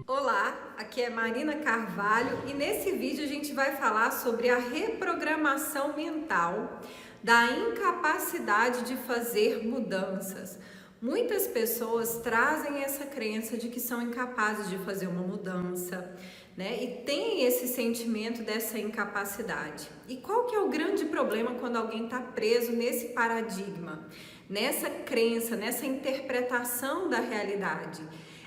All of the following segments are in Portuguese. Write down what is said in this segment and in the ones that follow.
Olá, aqui é Marina Carvalho e nesse vídeo a gente vai falar sobre a reprogramação mental da incapacidade de fazer mudanças. Muitas pessoas trazem essa crença de que são incapazes de fazer uma mudança, né? E tem esse sentimento dessa incapacidade. E qual que é o grande problema quando alguém está preso nesse paradigma, nessa crença, nessa interpretação da realidade?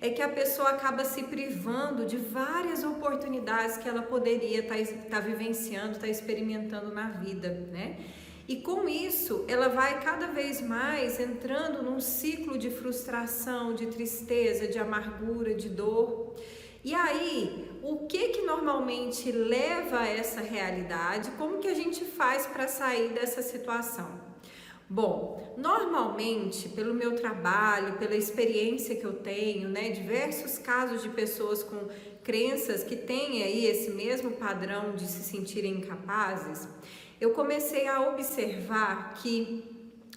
É que a pessoa acaba se privando de várias oportunidades que ela poderia estar vivenciando, estar experimentando na vida, né? E com isso, ela vai cada vez mais entrando num ciclo de frustração, de tristeza, de amargura, de dor. E aí, o que normalmente leva a essa realidade? Como que a gente faz para sair dessa situação? Bom, normalmente, pelo meu trabalho, pela experiência que eu tenho, né, diversos casos de pessoas com crenças que têm aí esse mesmo padrão de se sentirem incapazes, eu comecei a observar que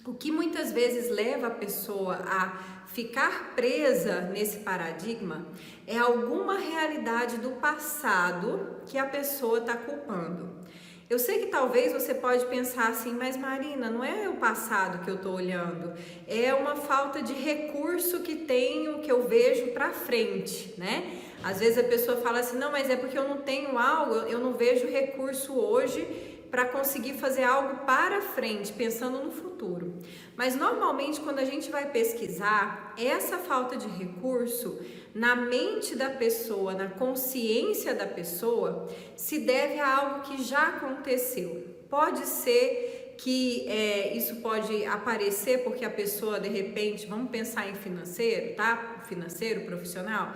o que muitas vezes leva a pessoa a ficar presa nesse paradigma é alguma realidade do passado que a pessoa está culpando. Eu sei que talvez você pode pensar assim, mas Marina, não é o passado que eu estou olhando, é uma falta de recurso que tenho, que eu vejo para frente, né? Às vezes a pessoa fala assim, não, mas é porque eu não tenho algo, eu não vejo recurso hoje para conseguir fazer algo para frente, pensando no futuro. Mas normalmente quando a gente vai pesquisar, essa falta de recurso na mente da pessoa, na consciência da pessoa, se deve a algo que já aconteceu. Pode ser que isso pode aparecer porque a pessoa de repente, vamos pensar em financeiro, tá? Financeiro, profissional.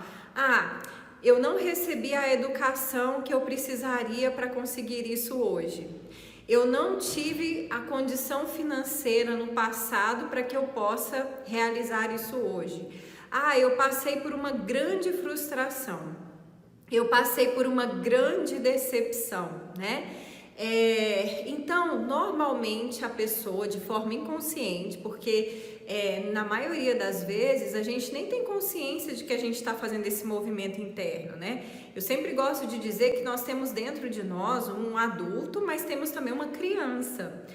Eu não recebi a educação que eu precisaria para conseguir isso hoje. Eu não tive a condição financeira no passado para que eu possa realizar isso hoje. Eu passei por uma grande frustração. Eu passei por uma grande decepção, né? Então, normalmente a pessoa, de forma inconsciente, porque na maioria das vezes a gente nem tem consciência de que a gente está fazendo esse movimento interno, né? Eu sempre gosto de dizer que nós temos dentro de nós um adulto, mas temos também uma criança.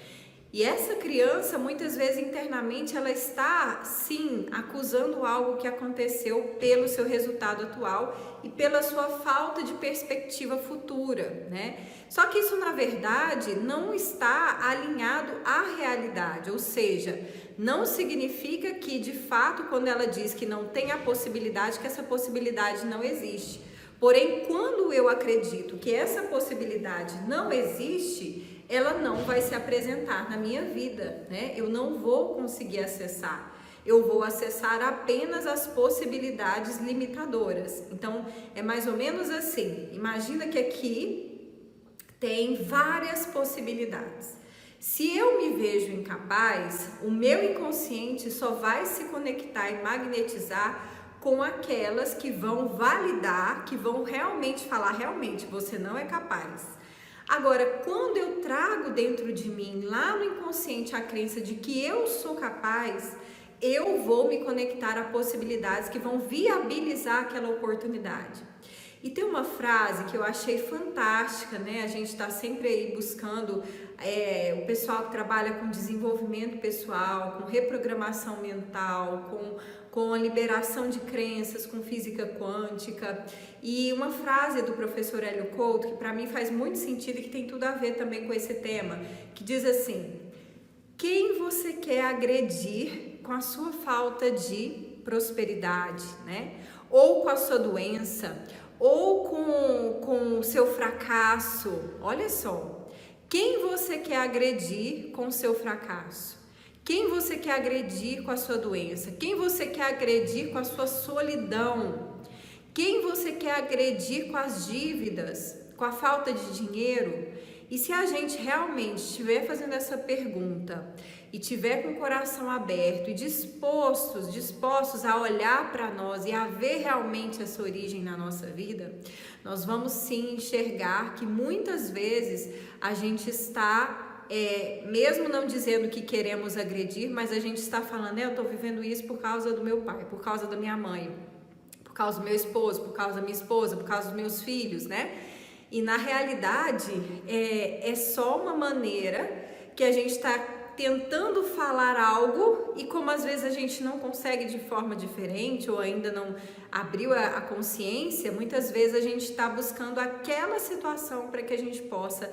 E essa criança, muitas vezes internamente, ela está, sim, acusando algo que aconteceu pelo seu resultado atual e pela sua falta de perspectiva futura, né? Só que isso, na verdade, não está alinhado à realidade, ou seja, não significa que, de fato, quando ela diz que não tem a possibilidade, que essa possibilidade não existe. Porém, quando eu acredito que essa possibilidade não existe, ela não vai se apresentar na minha vida, né? Eu não vou conseguir acessar. Eu vou acessar apenas as possibilidades limitadoras. Então, é mais ou menos assim. Imagina que aqui tem várias possibilidades. Se eu me vejo incapaz, o meu inconsciente só vai se conectar e magnetizar com aquelas que vão validar, que vão realmente falar, realmente, você não é capaz. Agora, quando eu trago dentro de mim, lá no inconsciente, a crença de que eu sou capaz, eu vou me conectar a possibilidades que vão viabilizar aquela oportunidade. E tem uma frase que eu achei fantástica, né? A gente está sempre aí buscando o pessoal que trabalha com desenvolvimento pessoal, com reprogramação mental, com a liberação de crenças, com física quântica. E uma frase do professor Hélio Couto, que para mim faz muito sentido e que tem tudo a ver também com esse tema, que diz assim: quem você quer agredir com a sua falta de prosperidade, né? Ou com a sua doença, ou com o seu fracasso. Olha só, quem você quer agredir com o seu fracasso? Quem você quer agredir com a sua doença? Quem você quer agredir com a sua solidão? Quem você quer agredir com as dívidas, com a falta de dinheiro? E se a gente realmente estiver fazendo essa pergunta e tiver com o coração aberto e dispostos a olhar para nós e a ver realmente essa origem na nossa vida, nós vamos sim enxergar que muitas vezes a gente está mesmo não dizendo que queremos agredir, mas a gente está falando, eu estou vivendo isso por causa do meu pai, por causa da minha mãe, por causa do meu esposo, por causa da minha esposa, por causa dos meus filhos, né? E na realidade é só uma maneira que a gente está tentando falar algo e como às vezes a gente não consegue de forma diferente ou ainda não abriu a consciência, muitas vezes a gente está buscando aquela situação para que a gente possa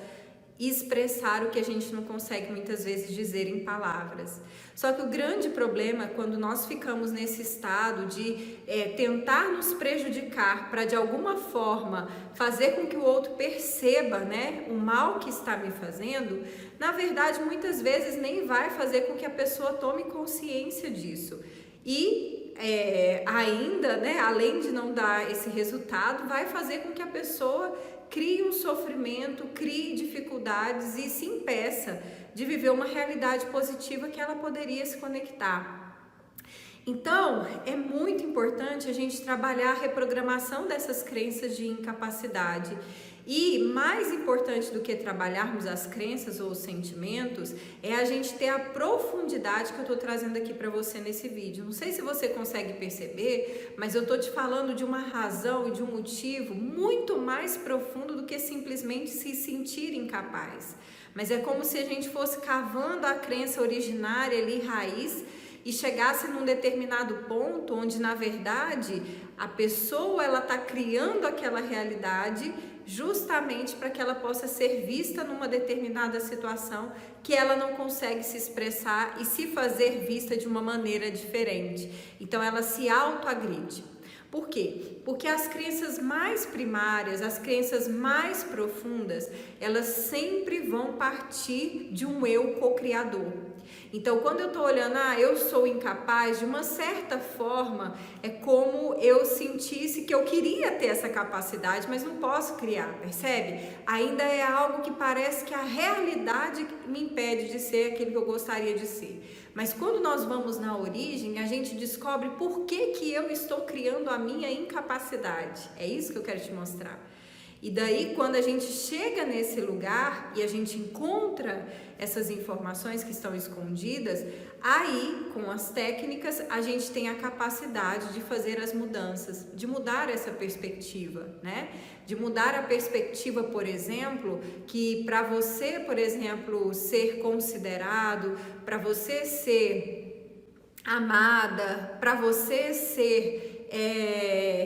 expressar o que a gente não consegue muitas vezes dizer em palavras. Só que o grande problema é quando nós ficamos nesse estado de tentar nos prejudicar para de alguma forma fazer com que o outro perceba, né, o mal que está me fazendo, na verdade muitas vezes nem vai fazer com que a pessoa tome consciência disso. E ainda, né, além de não dar esse resultado, vai fazer com que a pessoa crie um sofrimento, crie dificuldades e se impeça de viver uma realidade positiva que ela poderia se conectar. Então, é muito importante a gente trabalhar a reprogramação dessas crenças de incapacidade. E mais importante do que trabalharmos as crenças ou os sentimentos é a gente ter a profundidade que eu estou trazendo aqui para você nesse vídeo. Não sei se você consegue perceber, mas eu estou te falando de uma razão e de um motivo muito mais profundo do que simplesmente se sentir incapaz. Mas é como se a gente fosse cavando a crença originária ali, raiz, e chegasse num determinado ponto onde na verdade a pessoa ela está criando aquela realidade justamente para que ela possa ser vista numa determinada situação que ela não consegue se expressar e se fazer vista de uma maneira diferente. Então ela se autoagride. Por quê? Porque as crenças mais primárias, as crenças mais profundas, elas sempre vão partir de um eu co-criador. Então, quando eu estou olhando, eu sou incapaz, de uma certa forma, é como eu sentisse que eu queria ter essa capacidade, mas não posso criar, percebe? Ainda é algo que parece que a realidade me impede de ser aquilo que eu gostaria de ser. Mas quando nós vamos na origem, a gente descobre por que eu estou criando a minha incapacidade. É isso que eu quero te mostrar. E daí, quando a gente chega nesse lugar e a gente encontra essas informações que estão escondidas, aí, com as técnicas, a gente tem a capacidade de fazer as mudanças, de mudar essa perspectiva, né? De mudar a perspectiva, por exemplo, que para você, por exemplo, ser considerado, para você ser amada, para você ser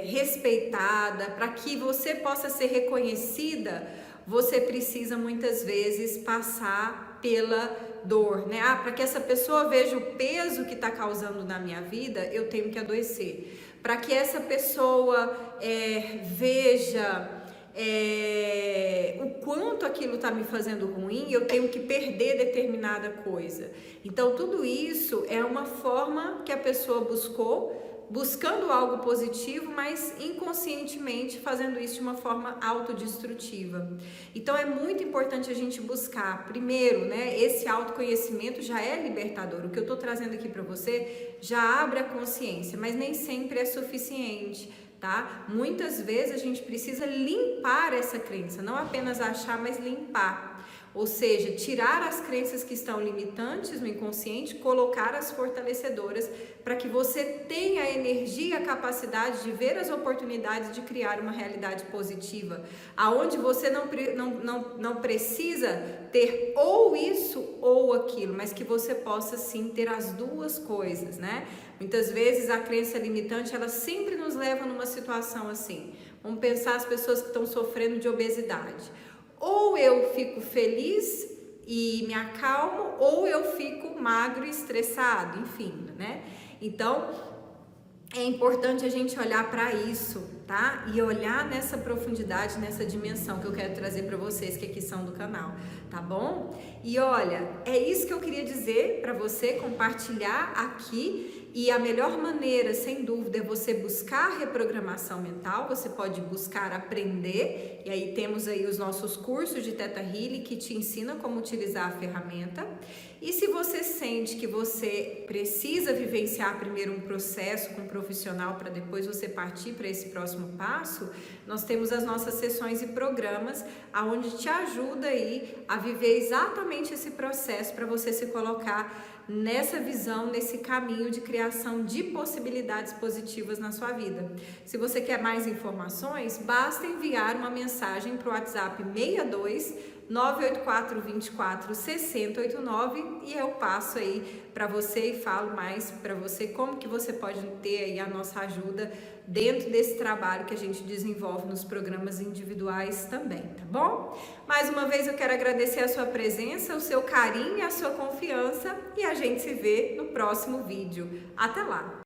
respeitada, para que você possa ser reconhecida, você precisa muitas vezes passar pela dor, né? Para que essa pessoa veja o peso que está causando na minha vida, eu tenho que adoecer. Para que essa pessoa veja o quanto aquilo está me fazendo ruim, eu tenho que perder determinada coisa. Então, tudo isso é uma forma que a pessoa buscando algo positivo, mas inconscientemente fazendo isso de uma forma autodestrutiva. Então é muito importante a gente buscar, primeiro, né, esse autoconhecimento já é libertador. O que eu estou trazendo aqui para você já abre a consciência, mas nem sempre é suficiente, tá? Muitas vezes a gente precisa limpar essa crença, não apenas achar, mas limpar. Ou seja, tirar as crenças que estão limitantes no inconsciente, colocar as fortalecedoras para que você tenha a energia e a capacidade de ver as oportunidades de criar uma realidade positiva, aonde você não precisa ter ou isso ou aquilo, mas que você possa sim ter as duas coisas, né? Muitas vezes a crença limitante, ela sempre nos leva numa situação assim. Vamos pensar as pessoas que estão sofrendo de obesidade. Ou eu fico feliz e me acalmo, ou eu fico magro e estressado, enfim, né? Então, é importante a gente olhar para isso, tá? E olhar nessa profundidade, nessa dimensão que eu quero trazer para vocês que aqui são do canal, tá bom? E olha, é isso que eu queria dizer para você, compartilhar aqui. E a melhor maneira, sem dúvida, é você buscar reprogramação mental. Você pode buscar aprender, e aí temos aí os nossos cursos de Theta Healing que te ensina como utilizar a ferramenta. E se você sente que você precisa vivenciar primeiro um processo com um profissional para depois você partir para esse próximo próximo passo, nós temos as nossas sessões e programas aonde te ajuda aí a viver exatamente esse processo para você se colocar nessa visão, nesse caminho de criação de possibilidades positivas na sua vida. Se você quer mais informações, basta enviar uma mensagem para o WhatsApp 62 984 24 6089 e eu passo aí para você e falo mais para você como que você pode ter aí a nossa ajuda dentro desse trabalho que a gente desenvolve nos programas individuais também, tá bom? Mais uma vez eu quero agradecer a sua presença, o seu carinho e a sua confiança e a gente se vê no próximo vídeo. Até lá!